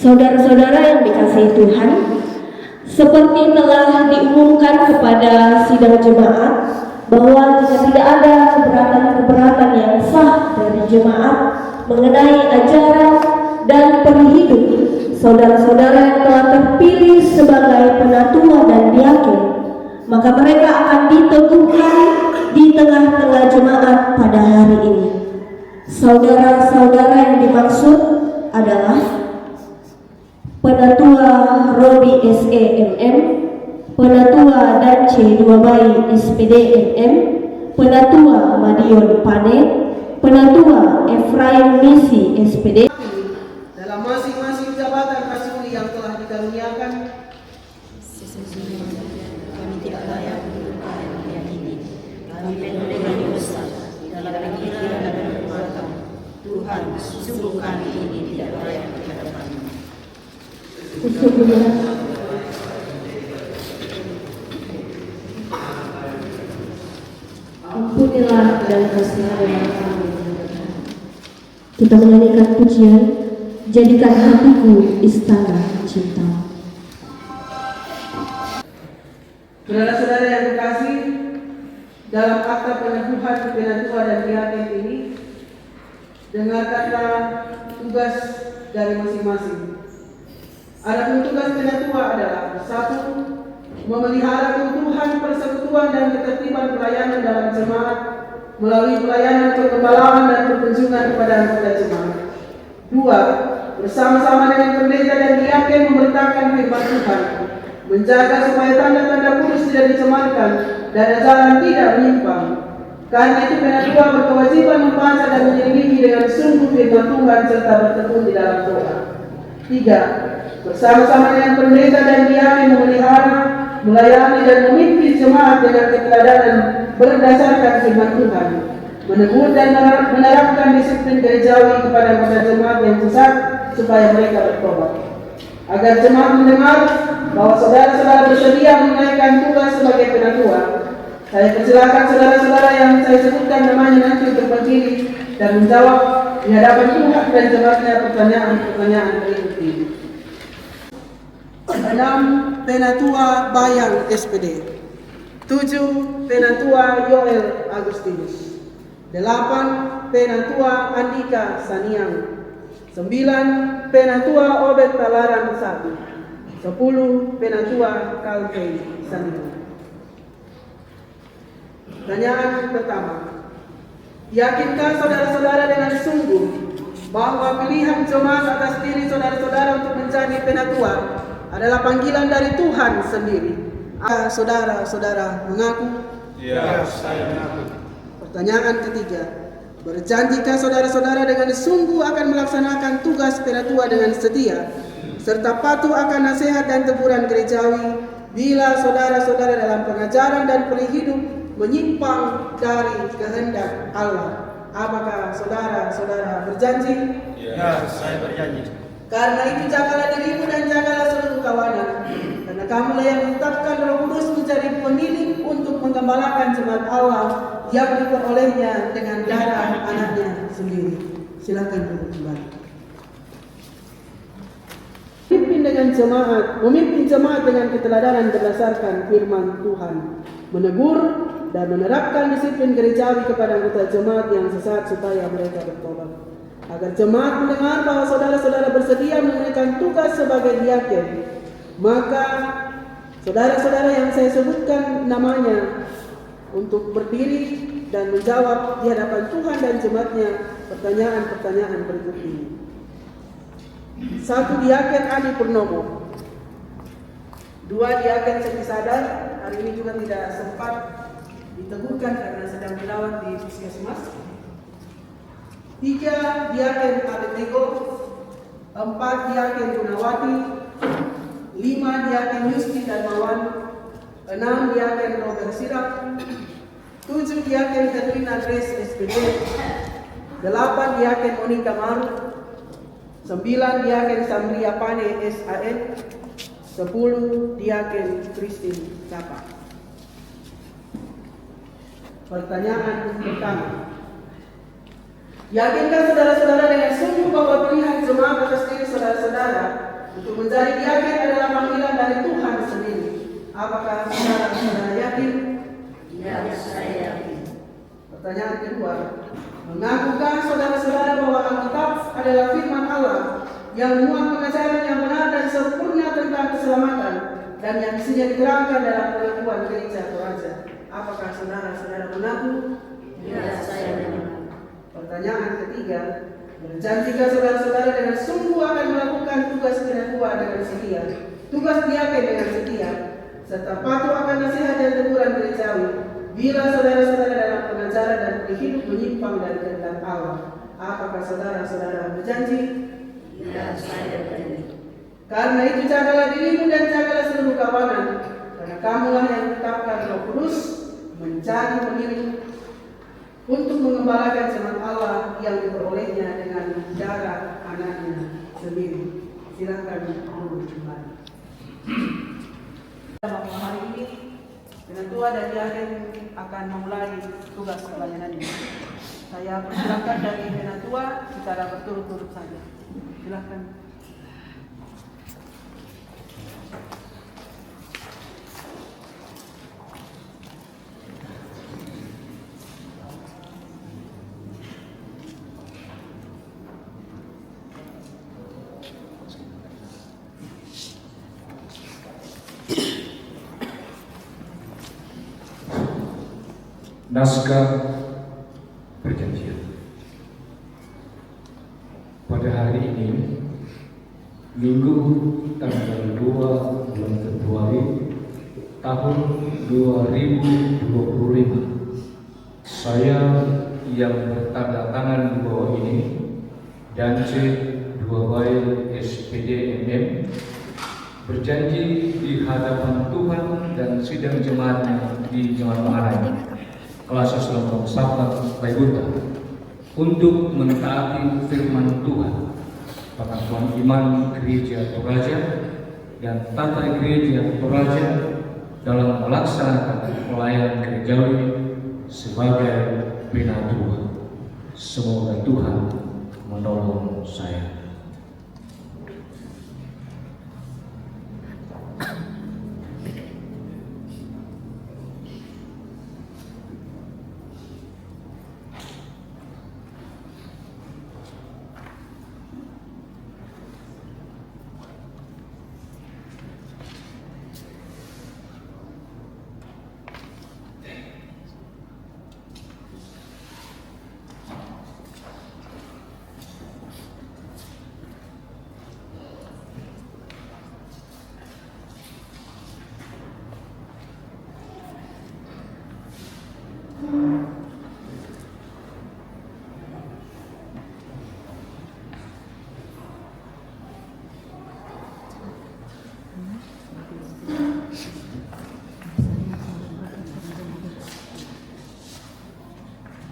Saudara-saudara yang dikasihi Tuhan, seperti telah diumumkan kepada sidang jemaat bahwa jika tidak ada keberatan-keberatan yang sah dari jemaat mengenai ajaran dan perhidup saudara-saudara yang telah terpilih sebagai penatua dan diaken, maka mereka akan diteguhkan di tengah-tengah jemaat pada hari ini. Saudara-saudara yang dimaksud adalah Penatua Robi SEMM, Penatua Dance Duabai SPD MM, Penatua Madion Pane, Penatua Efraim Misi SPD. Dalam masing-masing jabatan kasih yang telah dikaruniakan, kami tidak layak untuk kami meyakini. Kami penuh dengan dosa dalam pikiran dan perbuatan. Tuhan, sungguh kami ini tidak layak di hadapan-Mu. Ampunilah dan kasihilah kami. Kita menyanyikan pujian, jadikan hatiku istana cinta. saudara-saudara yang dikasih, dalam akta peneguhan penatua dan diaken ini, dengarkanlah tugas dari masing-masing. Adapun tugas penatua adalah: 1. Memelihara keutuhan persekutuan dan ketertiban pelayanan dalam jemaat melalui pelayanan pengembalaan dan perkunjungan kepada anggota jemaat. 2. Bersama-sama dengan pendeta dan diaken memberitakan firman Tuhan, menjaga supaya tanda-tanda kudus tidak dicemarkan dan ajaran tidak menyimpang. Karena itu penatua berkewajiban membaca dan menyelidiki dengan sungguh firman Tuhan serta bertekun di dalam doa. 3. Bersama-sama dengan pendeta dan diaken memelihara, melayani dan memimpin jemaat dengan keteladanan berdasarkan firman Tuhan, menegur dan menerapkan disiplin gerejawi kepada anggota jemaat yang sesat supaya mereka bertobat. Agar jemaat mendengar bahwa saudara-saudara bersedia menunaikan tugas sebagai penatua, saya persilakan saudara-saudara yang saya sebutkan namanya nanti untuk berdiri dan menjawab di hadapan Tuhan dan jemaatnya pertanyaan-pertanyaan berikut ini. 6. Penatua Bayang SPD. 7. Penatua Yoel Agustinus. 8. Penatua Andika Saniang. 9. Penatua Obed Talaran 1. 10. Penatua Kalvei Saniang. Pertanyaan pertama: yakinkah saudara-saudara dengan sungguh bahwa pilihan jemaat atas diri saudara-saudara untuk menjadi penatua adalah panggilan dari Tuhan sendiri? Saudara-saudara mengaku? Ya, saya mengaku. Pertanyaan ketiga: berjanjikah saudara-saudara dengan sungguh akan melaksanakan tugas penatua dengan setia, serta patuh akan nasihat dan teguran gerejawi bila saudara-saudara dalam pengajaran dan perhidup menyimpang dari kehendak Allah? Apakah saudara-saudara berjanji? Ya, saya berjanji. Karena itu jagalah dirimu dan jagalah seluruh kawanan, karena kamulah yang ditetapkan Roh Kudus menjadi penilik untuk menggembalakan jemaat Allah yang diperolehnya dengan darah anaknya sendiri. Silakan duduk kembali. Memimpin jemaat dengan keteladanan berdasarkan firman Tuhan, menegur dan menerapkan disiplin gerejawi kepada anggota jemaat yang sesat supaya mereka bertobat. Agar jemaat mendengar bahwa saudara-saudara bersedia menunaikan tugas sebagai diaken, maka saudara-saudara yang saya sebutkan namanya untuk berdiri dan menjawab di hadapan Tuhan dan jemaatnya pertanyaan-pertanyaan berikut ini. 1. Diaken Adi Purnomo. 2. Diaken Seti Sadar, hari ini juga tidak sempat diteguhkan karena sedang dilawat di puskesmas. 3. Diaken Abednego. 4. Diaken Gunawati. 5. Diaken Yusti Darmawan. 6. Diaken Robert Sirak. 7. Diaken Katrina Grace SPD. 8. Diaken Monica Maru. 9. Diaken Samria Pane SAN. 10. Diaken Christine Capa. Pertanyaan pertama: yakinkah saudara-saudara dengan sungguh bahwa pilihan jemaat atas diri saudara-saudara kedua, mengakukan saudara-saudara bahwa Alkitab adalah firman Allah yang memuat pengajaran yang benar dan sempurna tentang keselamatan dan yang bisa diterangkan dalam pengakuan gereja Toraja. Apakah saudara-saudara mengaku? Ya, saya mengaku. Pertanyaan ketiga, berjanjikah saudara-saudara dengan sungguh akan melakukan tugas ketua dengan setia, tugas diaken dengan setia, serta patuh akan nasihat dan teguran gerejawi bila saudara-saudara dalam pengajaran dan hidup menyimpang dari kehendak Allah? Apakah saudara-saudara berjanji? Ya, saya berjanji. Karena itu jagalah dirimu dan jagalah seluruh kawanan, karena kamulah yang ditetapkan Roh Kudus menjadi pemilik untuk mengembalakan jemaat Allah yang diperolehnya dengan darah anaknya sendiri. Silakan duduk kembali. Hari ini Penatua dan Diaken akan memulai tugas pelayanannya. Saya persilakan dari Penatua secara berturut-turut saja. Silakan. Naskah perjanjian. Pada hari ini, Minggu tanggal 2 bulan Februari tahun 2025, saya yang bertanda tangan di bawah ini dan C. 2 Bayi SPD MM berjanji di hadapan Tuhan dan sidang jemaatnya di Jemaat Maharai Kelas Lombok Sabta Baiguta untuk mentaati firman Tuhan, pengetahuan iman Gereja Toraja dan tata Gereja Toraja dalam melaksanakan pelayanan gerejawi sebagai penatua. Semoga Tuhan menolong saya.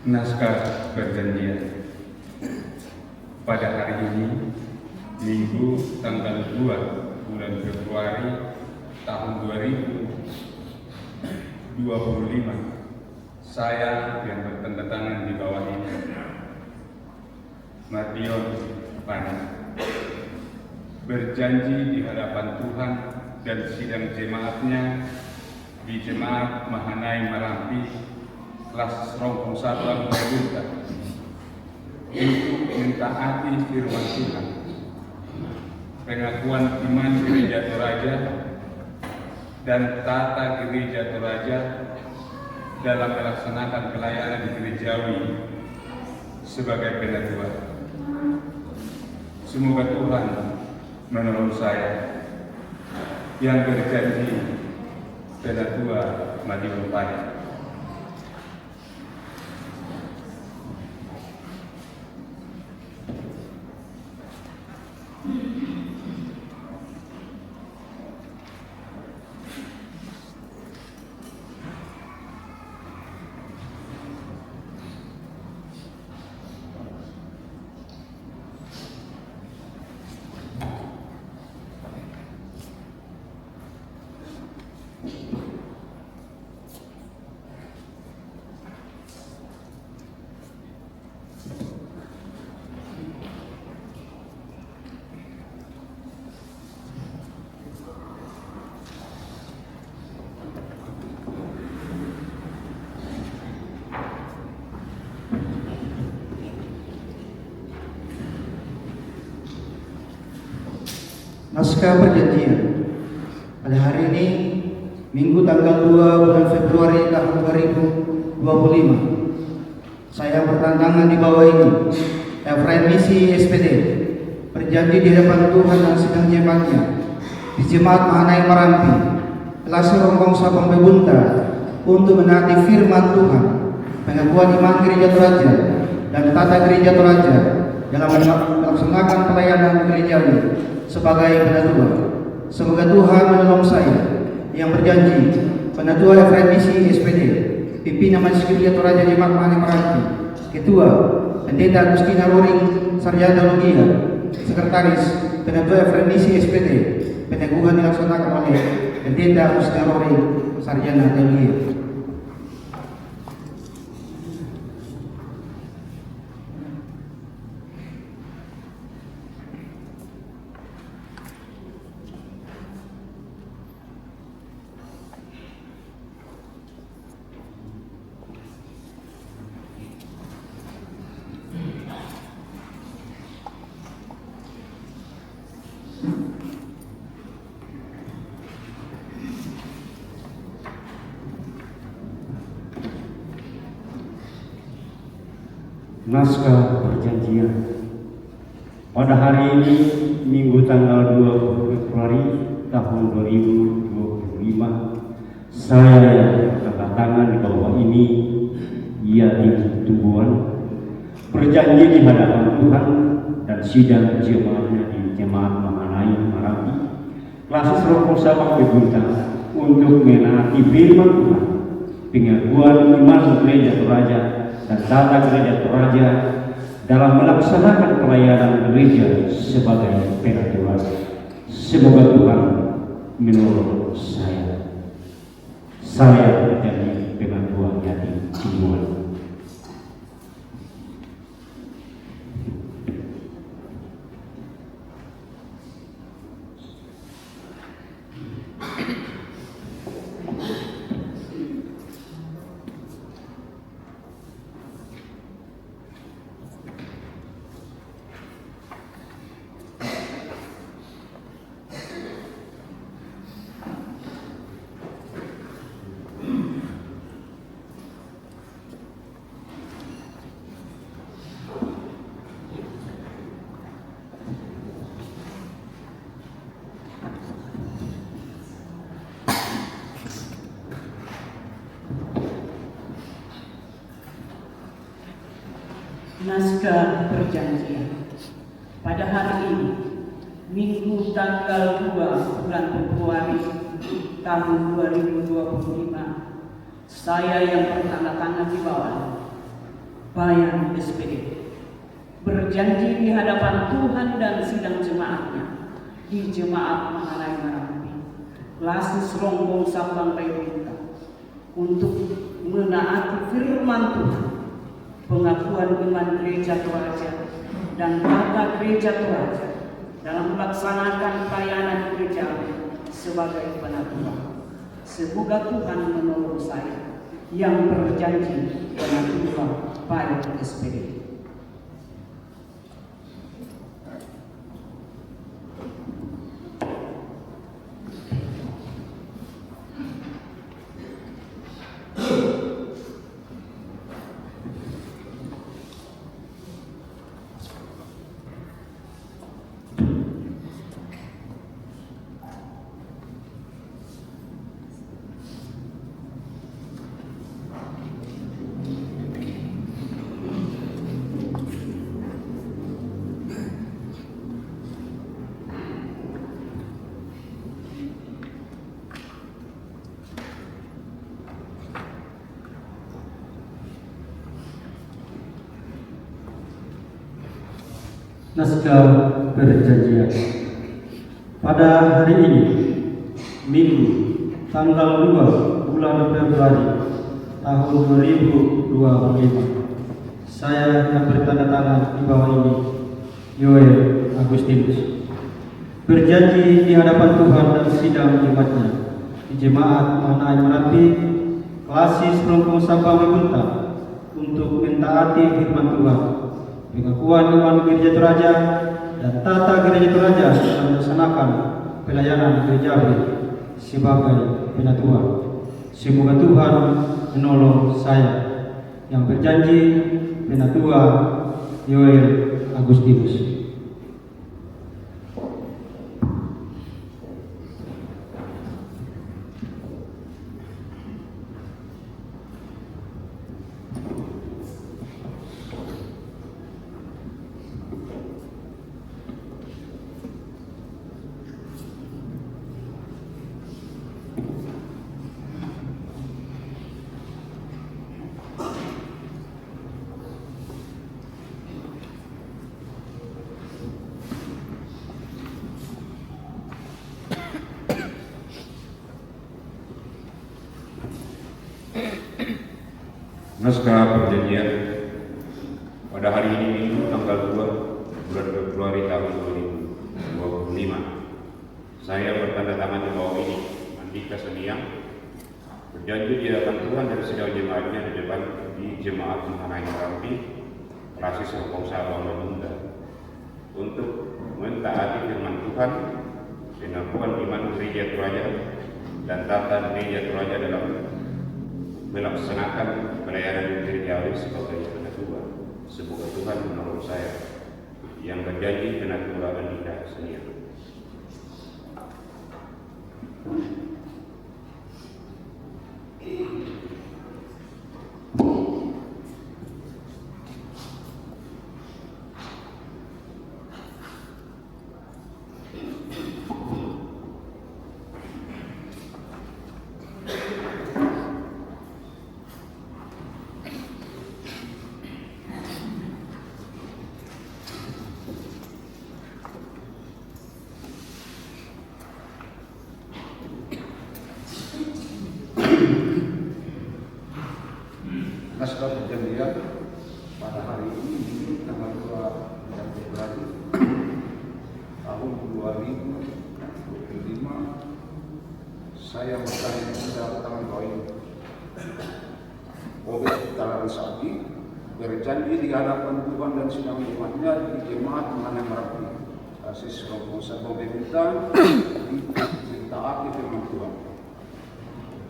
Naskah perjanjian. Pada hari ini, Minggu tanggal 2 bulan Februari tahun 2025, saya yang bertanda tangan di bawah ini, Mardion Pani, berjanji di hadapan Tuhan dan sidang jemaatnya di Jemaat Mahanai Marampi Kelas Rompong Sabang Baiguta untuk mentaati firman Tuhan, pengakuan iman Gereja Toraja dan tata Gereja Toraja dalam melaksanakan pelayanan gerejawi sebagai penatua. Semoga Tuhan menolong saya yang berjanji Penatua Mardion Pani. Naskah Perjanjian. Pada hari ini, Minggu tanggal 2 bulan Februari tahun 2025, saya bertantangan di bawah ini, Efraim Misi SPD, berjanji di hadapan Tuhan dan sidang jemaatnya di Jemaat Mahanai Marampi, Kelas Rombong Sabang Bebunta, untuk menaati firman Tuhan, pengakuan iman Gereja Toraja dan tata Gereja Toraja dalam melaksanakan pelayanan gerejawi sebagai penatua. Semoga Tuhan menolong saya yang berjanji, Penatua Efraim Misi SPD, Pimpinan Majelis Gereja Toraja Jemaat Mahanai Marampi, Ketua Pendeta Agustina Roring Sarjana Logia, Sekretaris Penatua Efraim Misi SPD, peneguhan dilaksanakan oleh Pendeta Agustina Roring Sarjana Logia. Naskah Perjanjian. Pada hari ini, Minggu tanggal 20 Februari tahun 2025, saya yang bertantangan di bawah ini, Yati Tumbuhan, berjanji di hadapan Tuhan dan sidang jemaatnya di Jemaat Mahanai Marampi, Kelas Rombong Sabang Bebunta, untuk menaati firman Tuhan, pengakuan iman Gereja Toraja dan tata Gereja Toraja dalam melaksanakan pelayanan gereja sebagai penatua. Semoga Tuhan menolong saya. Saya berjanji penatua Yati Tumbuhan. Naskah Perjanjian. Pada hari ini, Minggu tanggal 2 bulan Februari tahun 2025, saya yang bertanda-tangan di bawah Bayan SPD, berjanji di hadapan Tuhan dan sidang jemaatnya di Jemaat Mahanai Marampi, Kelas Rombong Sabang Bebunta, untuk menaati firman Tuhan, pengakuan iman Gereja Toraja dan tata Gereja Toraja dalam melaksanakan pelayanan gereja sebagai penatua. Semoga Tuhan menolong saya yang berjanji penatua Bayan SPD. Naskah Perjanjian. Pada hari ini, Minggu tanggal 2 bulan Februari tahun 2025, saya yang bertanda tangan di bawah ini, Yoel Agustinus, berjanji di hadapan Tuhan dan sidang jemaatnya di Jemaat Mahanai Marampi, Kelas Rombong Sabang Bebunta, untuk mentaati firman Tuhan, pengakuan iman Gereja Toraja dan tata gereja toraja dalam melaksanakan pelayanan gerejawi sebagai penatua. Semoga Tuhan menolong saya yang berjanji Penatua Yoel Agustinus. Naskah perjanjian pada hari ini Minggu tanggal 2 bulan Februari tahun 2025. Saya bertanda tangan di bawah ini, Andika Seniang, berjanji di hadapan Tuhan dari segala jemaatnya di depan di Jemaat Mahanaim Merampi, Rasis Hongkong Sabang Bunda, untuk mentaati firman Tuhan, pengakuan iman gereja Toraja dan tata gereja Toraja dalam melaksanakan pelayanan gerejawi sebagai penatua. Semoga Tuhan menolong saya yang berjanji penatua Andika Seniang. Naskah perjanjian pada hari ini tanggal 2 bulan Februari tahun 2025. Saya bertanda tangan bawah ini. Obed Talaran Sabi berjanji di hadapan Tuhan dan sidang jemaatnya di Jemaat Mahanaim Merampi, Rasis Hongkong Sabang Bunda, ditaati firman Tuhan.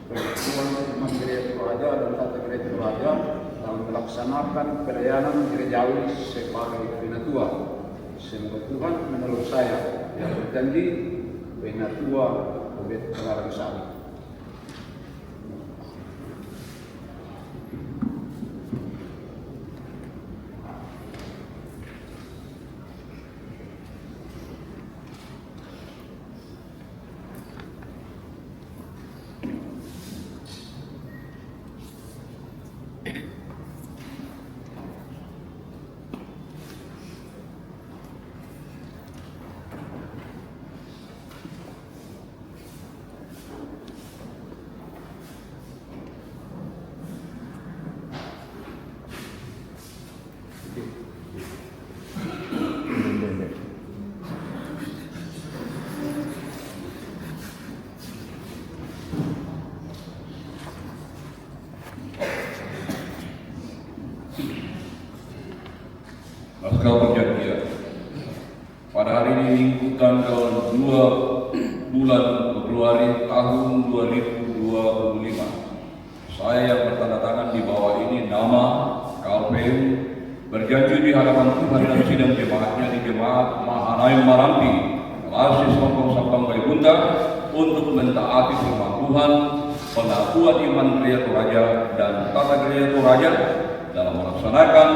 Tuhan firman gereja Toraja dan tata gereja Toraja dalam melaksanakan pelayanan gerejawi sebagai penatua. Semoga Tuhan menolong saya yang berjanji penatua Obed Talaran Sabi. Naskah perjanjian pada hari ini Minggu tanggal 2 bulan Februari tahun 2025. Saya yang bertanda tangan di bawah ini nama KPU berjanji di hadapan Tuhan dan sidang jemaatnya di Jemaat Mahanaim Merampi, Rasis Hongkong Sabang Bunda, untuk mentaati firman Tuhan, pengakuan iman gereja Toraja dan tata gereja Toraja dalam melaksanakan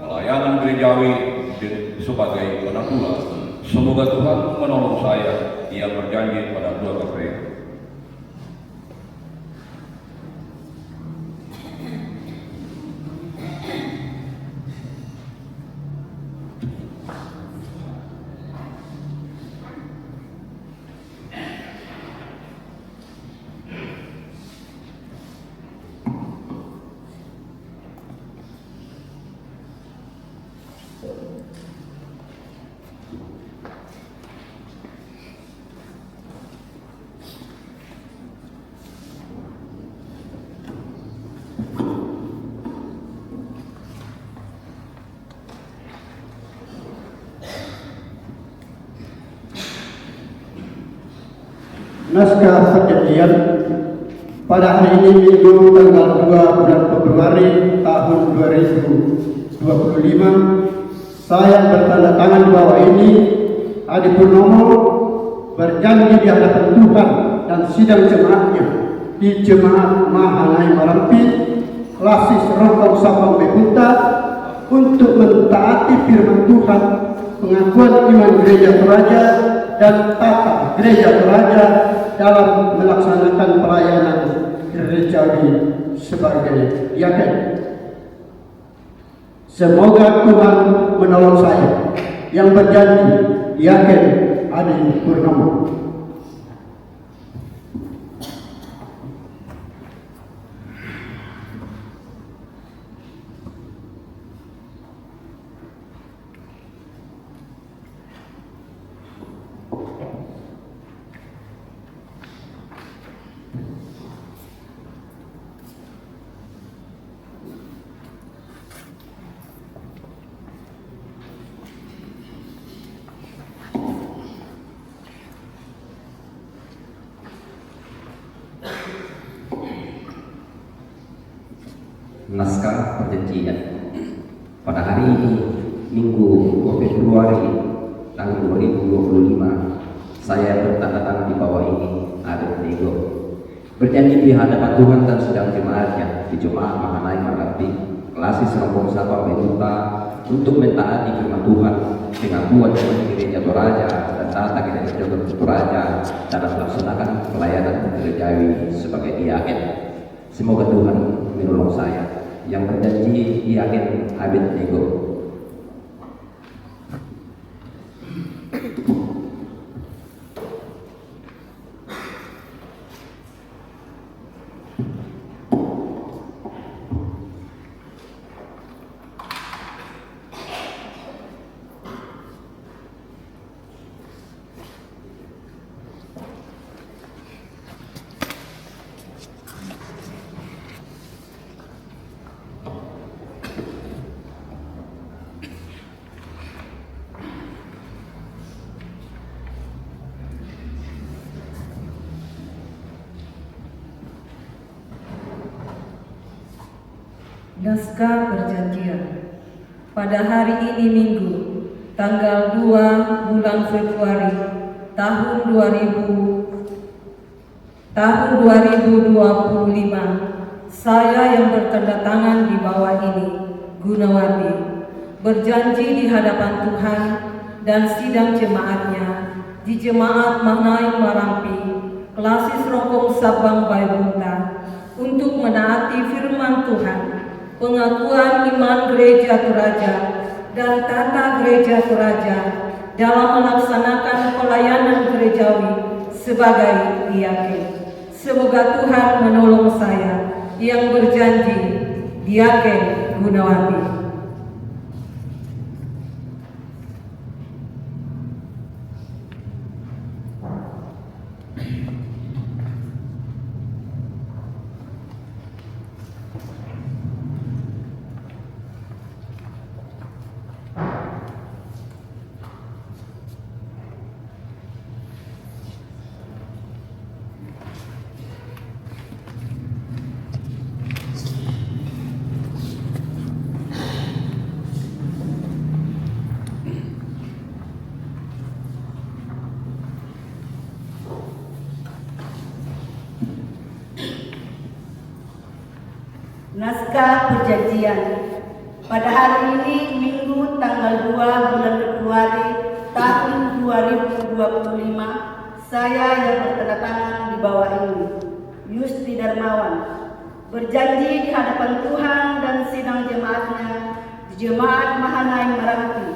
pelayanan gerejawi sebagai penatua. Semoga Tuhan menolong saya yang berjanji pada 2 KPU. Naskah perjanjian pada hari ini Minggu tanggal 2 bulan Februari tahun 2025 saya bertanda tangan di bawah ini Adi Purnomo berjanji di hadapan Tuhan dan sidang jemaatnya di Jemaat Mahanai Marampi Klasis Rongkong Sabang Bebunta untuk mentaati firman Tuhan, pengakuan iman Gereja Toraja dan tata Gereja Toraja dalam melaksanakan pelayanan gerejawi sebagai diaken. Semoga Tuhan menolong saya yang berjanji diaken Adi Purnomo. Naskah perjanjian pada hari ini Minggu 2 Februari tahun 2025 saya bertanda tangan di bawah ini Adet Nego berjanji di hadapan Tuhan dan sidang jemaatnya di Jemaat Mahanai Marampi Klasis Rongkong Sabang Bebunta untuk mentaati firman Tuhan, pengakuan iman Gereja Toraja dan tata Gereja Toraja dalam melaksanakan pelayanan gerejawi sebagai diaken. Semoga Tuhan menolong saya yang berjanji diaken Abed Nego. Naskah perjanjian pada hari ini Minggu tanggal 2 bulan Februari tahun 2025 saya yang bertanda tangan di bawah ini Gunawati berjanji di hadapan Tuhan dan sidang jemaatnya di Jemaat Mahanai Marampi Klasis Rongkong Sabang Bebunta untuk menaati firman Tuhan, pengakuan iman Gereja Toraja dan tata Gereja Toraja dalam melaksanakan pelayanan gerejawi sebagai diaken. Semoga Tuhan menolong saya yang berjanji diaken Gunawati. Naskah perjanjian pada hari ini Minggu tanggal 2 bulan Februari tahun 2025 saya yang bertanda tangan di bawah ini Yusti Darmawan berjanji di hadapan Tuhan dan sidang jemaatnya di Jemaat Mahanai Marampi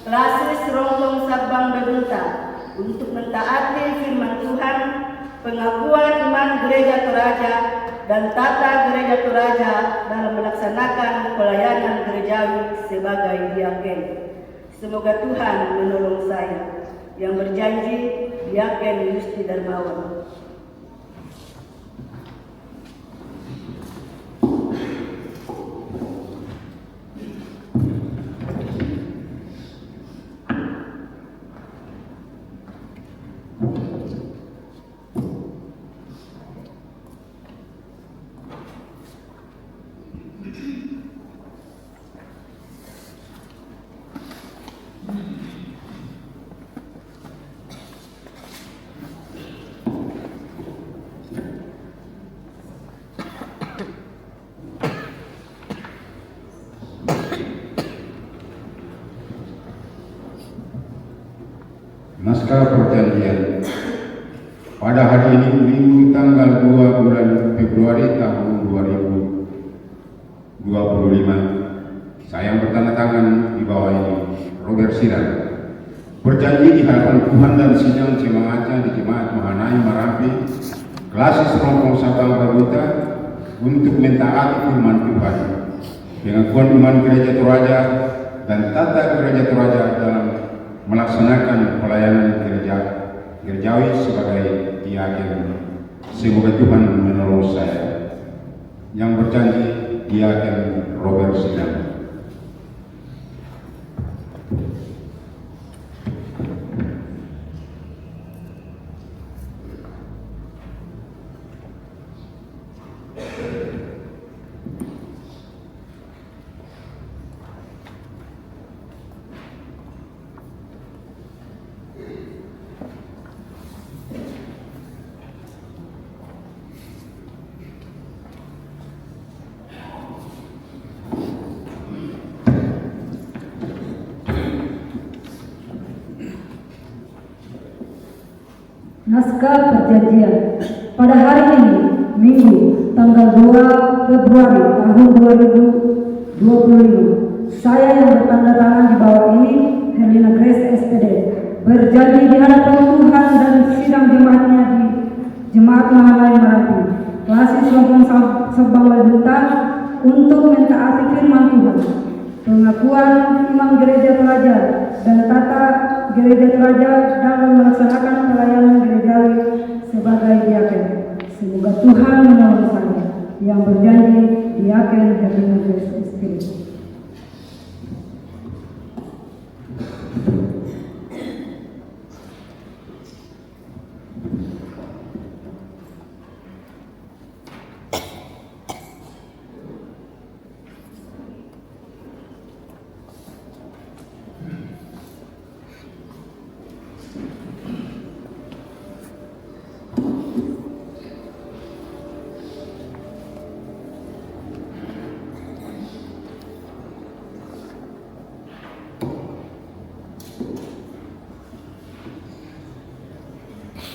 Klasis Rongkong Sabang Bebunta untuk mentaati firman Tuhan, pengakuan iman Gereja Toraja dan tata Gereja Toraja dalam melaksanakan pelayanan gerejawi sebagai diaken. Semoga Tuhan menolong saya yang berjanji diaken Yusti Darmawan. Naskah perjanjian. Pada hari ini Minggu tanggal 2 bulan Februari tahun 2025, saya yang bertanda tangan di bawah ini, Robert Siran, berjanji di hadapan Tuhan dan sidang jemaatnya di Jemaat Mahanai Marapi, Klasis Rompong Sabang Baruta, untuk mentaati firman Tuhan, pengakuan iman Gereja Toraja dan tata Gereja Toraja dalam melaksanakan pelayanan gerejawi sebagai diaken. Semoga Tuhan menolong saya. Yang berjanji, Diaken Robert Sinan. Naskah perjanjian. Pada hari ini, Minggu, tanggal 2 Februari tahun 2025, saya yang bertanda tangan di bawah ini, Helena Grace SPD, berjanji di hadapan Tuhan dan sidang jemaatnya di Jemaat Mahanai Marapi, Klasis Rompong Sabang Baruta, untuk mentaati firman Tuhan, pengakuan iman Gereja Toraja dan tata Gereja Toraja dalam melaksanakan pelayanan gerejawi sebagai diaken. Semoga Tuhan menolong saya. Yang berjanji, Diaken Helena Grace SPD.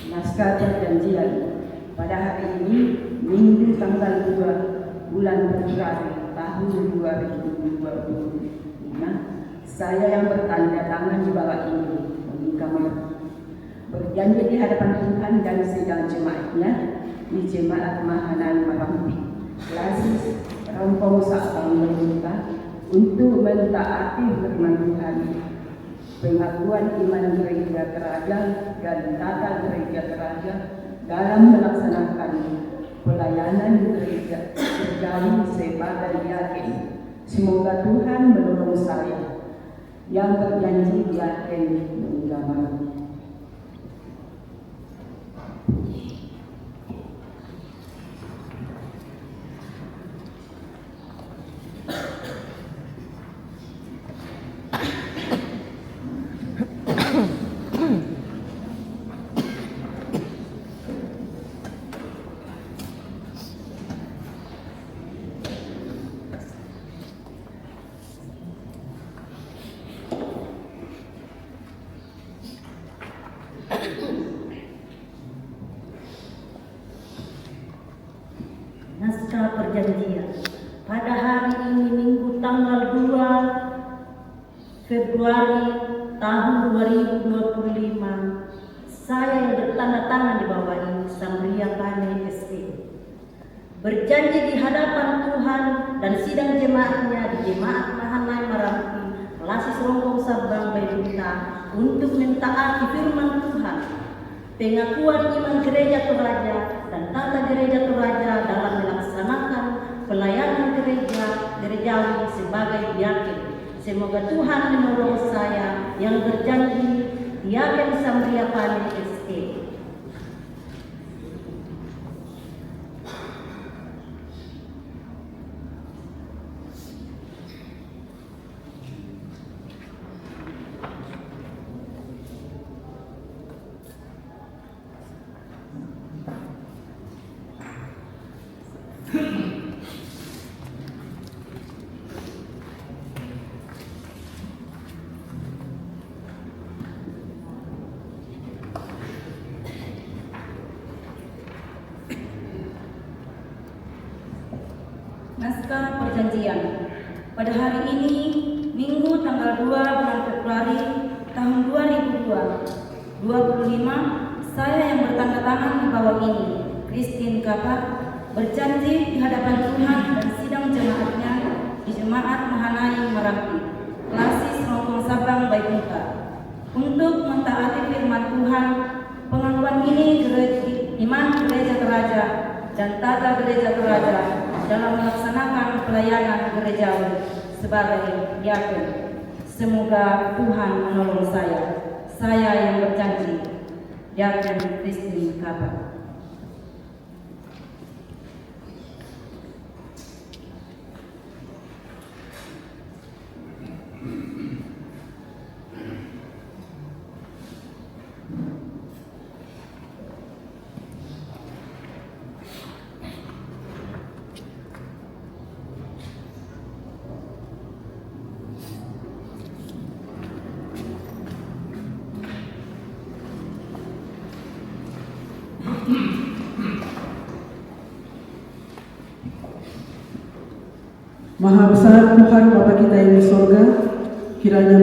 Naskah perjanjian. Pada hari ini, Minggu tanggal 2 bulan Februari tahun 2025, saya yang bertanda tangan di bawah ini, Monika Marapi, berjanji di hadapan Tuhan dan sidang jemaatnya di Jemaat Mahanai Marapi, Klasis Rompong Sabang Baruta, untuk mentaati firman Tuhan, pengakuan iman Gereja Toraja dan tata Gereja Toraja dalam melaksanakan pelayanan gerejawi sebagai diaken. Semoga Tuhan menolong saya. Yang berjanji, Diaken Monika Marapi. Naskah perjanjian. Pada hari ini, Minggu tanggal 2 Februari tahun 2025, saya yang bertanda tangan di bawah ini, Samria Pane SP, berjanji di hadapan Tuhan dan sidang jemaatnya di Jemaat Mahanai Marapi, Klasis Rompong Sabang Baruta, untuk mentaati firman Tuhan, pengakuan iman Gereja Toraja dan tata Gereja Toraja dalam melaksanakan pelayanan gerejawi sebagai diaken. Semoga Tuhan menolong saya. Yang berjanji, Diaken Samria Pane SE. Naskah Perjanjian. Pada hari ini, Minggu tanggal 2 bulan Februari tahun 2025, saya yang bertanda tangan di bawah ini, Christine Kapak, berjanji di hadapan Tuhan dan sidang jemaatnya di Jemaat Mahanai Merampi, Klasis Rongkong Sabang Baikungka, untuk mentaati firman Tuhan. Pengakuan ini iman gereja teraja dan tata gereja teraja dalam melaksanakan pelayanan gerejawi sebagai diakon. Semoga Tuhan menolong saya. Saya yang berjanji, Diakon Christine Kapak. Maha besar Tuhan Bapa kita yang di sorga, kiranya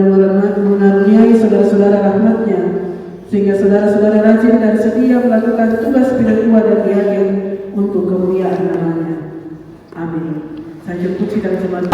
mengaruniai saudara-saudara rahmat-Nya, sehingga saudara-saudara rajin dan setia melakukan tugas spiritual dan diaken untuk kemuliaan nama-Nya. Amin. Saya jemput sidang jemaat.